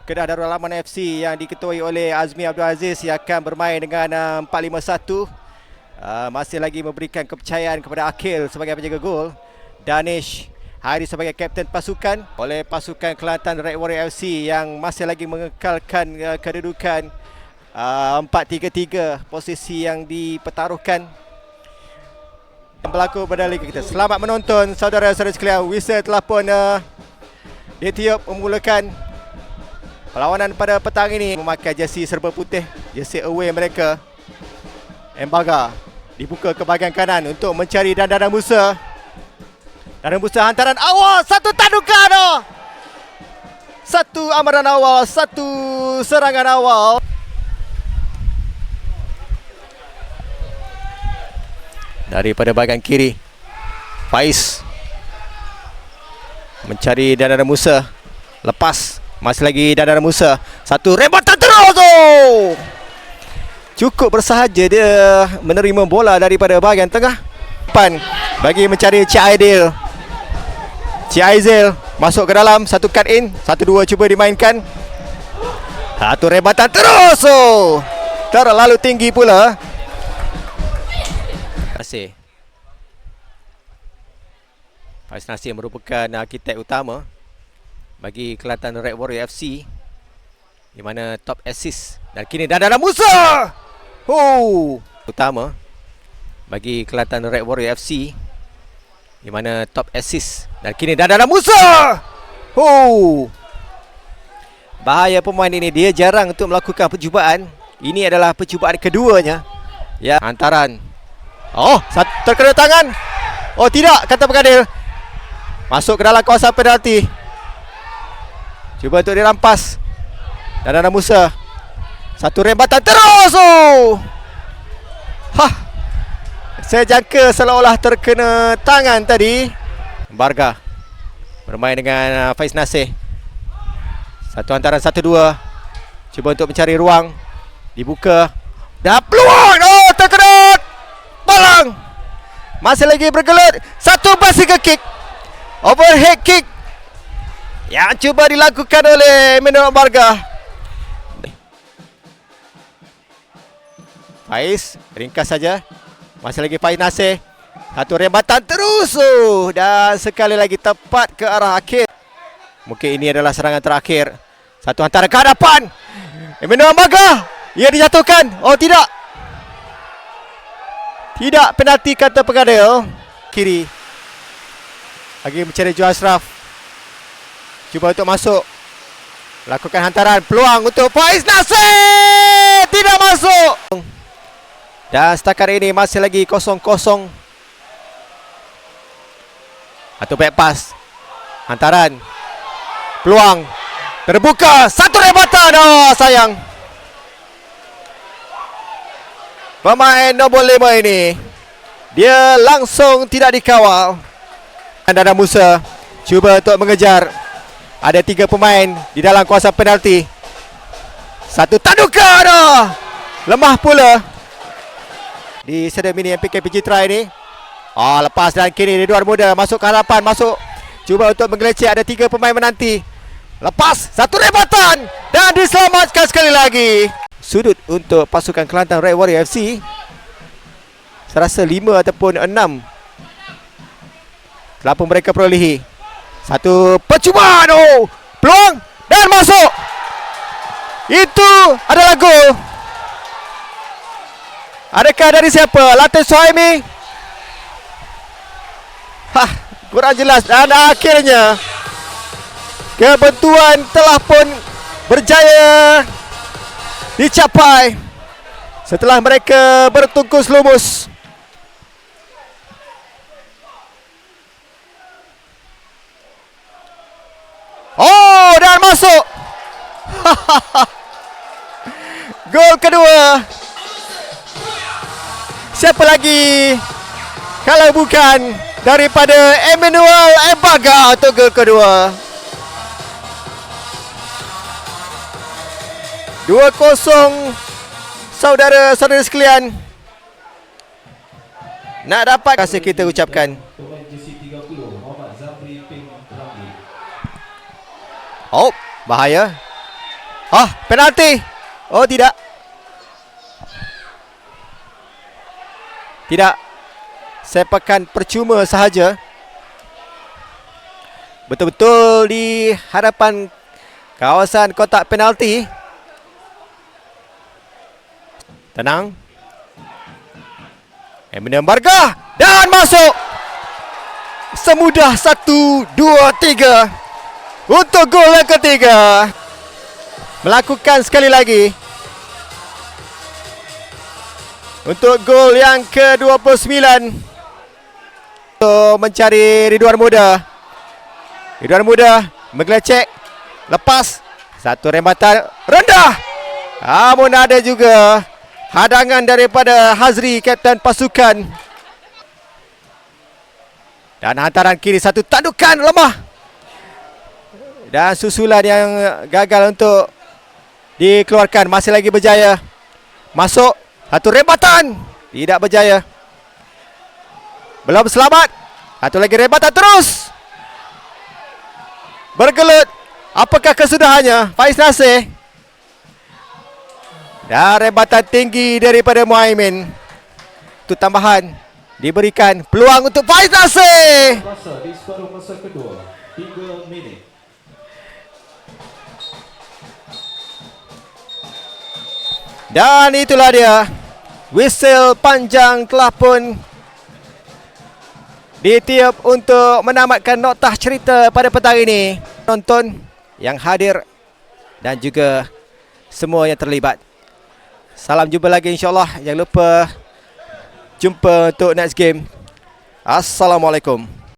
Kedah Darul Aman FC yang diketuai oleh Azmi Abdul Aziz yang akan bermain dengan 4-5-1. Masih lagi memberikan kepercayaan kepada Akil sebagai penjaga gol. Danish Hari sebagai kapten pasukan oleh pasukan Kelantan Red Warrior FC yang masih lagi mengekalkan kedudukan 4-3-3, posisi yang dipertaruhkan. Berlaku pada liga kita. Selamat menonton saudara-saudara sekalian. Whistle telah pun ditiup memulakan perlawanan pada petang ini. Memakai jersey serba putih, jersey away mereka. Embaga dibuka ke bahagian kanan untuk mencari Dandana Musa. Dandana Musa hantaran awal, satu tadukan. Satu amaran awal, satu serangan awal. Daripada bahagian kiri, Faiz mencari Dandana Musa. Lepas, masih lagi Dandana Musa. Satu rebatan terus. Cukup bersahaja dia menerima bola daripada bahagian tengah. Depan bagi mencari Cik Aidil. Cik Aizil masuk ke dalam. Satu cut in, 1-2 cuba dimainkan. Satu rebatan terus. Terlalu tinggi pula. Nasir. Faiz Nasir merupakan arkitek utama bagi Kelantan Red Warrior FC, di mana top assist dan kini Dandana Musa utama bagi Kelantan Red Warrior FC, di mana top assist dan kini Dandana Musa. Bahaya pemain ini, dia jarang untuk melakukan percubaan. Ini adalah percubaan keduanya. Ya, hantaran. Terkena tangan. Tidak, kata pengadil. Masuk ke dalam kawasan penalti. Cuba untuk dirampas. Dandana Musa. Satu rembatan terus. Saya jangka seolah-olah terkena tangan tadi. Barga bermain dengan Faiz Nasir. Satu hantaran 1-2. Cuba untuk mencari ruang. Dibuka. Dah peluang. Terkena balang. Masih lagi bergelut. Satu bicycle kick. Overhead kick yang cuba dilakukan oleh Emmanuel Barga. Faiz ringkas saja. Masih lagi Faiz Nasir. Satu rebatan terus. Dan sekali lagi tepat ke arah akhir. Mungkin ini adalah serangan terakhir. Satu hantaran ke hadapan. Emmanuel Barga. Ia dijatuhkan. Tidak. Tidak, penalti kata pengadil. Kiri. Lagi mencari Joe Ashraf. Cuba untuk masuk. Lakukan hantaran. Peluang untuk Faiz Nasir. Tidak masuk. Dan setakat ini masih lagi 0-0. Atau back pass. Hantaran. Peluang. Terbuka. Satu rebatan. Sayang. Pemain nombor 5 ini, dia langsung tidak dikawal. Dandana Musa cuba untuk mengejar. Ada 3 pemain di dalam kawasan penalti. Satu tadukan. Lemah pula di stadium mini MPK Citra ini. Lepas dan kini Ridwan Muda masuk ke hadapan. Masuk. Cuba untuk menggelecek. Ada 3 pemain menanti. Lepas. Satu rebatan. Dan diselamatkan sekali lagi. Sudut untuk pasukan Kelantan Red Warrior FC. Saya rasa 5 ataupun 6 telah pun mereka perolehi. Satu percubaan. Peluang dan masuk. Itu adalah gol. Adakah dari siapa? Latif Suhaimi? Kurang jelas. Dan akhirnya kebentuan telah pun berjaya dicapai setelah mereka bertungkus lumus. Dan masuk. Gol kedua. Siapa lagi kalau bukan daripada Emmanuel Embaga untuk gol kedua. 2-0 saudara-saudara sekalian. Nak dapat kasih kita ucapkan. Bahaya. Penalti. Oh, tidak. Tidak. Sepakan percuma sahaja. Betul-betul di hadapan kawasan kotak penalti. Tenang. Eminem Barga dan masuk. Semudah 1, 2, 3 untuk gol yang ketiga. Melakukan sekali lagi untuk gol yang ke-29 untuk mencari Ridwan Muda. Ridwan Muda menggelecek, lepas satu rembatan rendah. Namun ada juga hadangan daripada Hazri, kapten pasukan. Dan hantaran kiri, satu tandukan lemah. Dan susulan yang gagal untuk dikeluarkan. Masih lagi berjaya. Masuk, satu rebatan, tidak berjaya. Belum selamat. Satu lagi rebatan terus. Bergelut. Apakah kesudahannya? Faiz Nasir. Dan rebatan tinggi daripada Muhaimin. Itu tambahan. Diberikan peluang untuk Faiz Nasir. Masa di separuh masa kedua 3 minit. Dan itulah dia, whistle panjang telah pun ditiup untuk menamatkan noktah cerita pada petang ini. Penonton yang hadir dan juga semua yang terlibat. Salam jumpa lagi insyaAllah. Jangan lupa jumpa untuk next game. Assalamualaikum.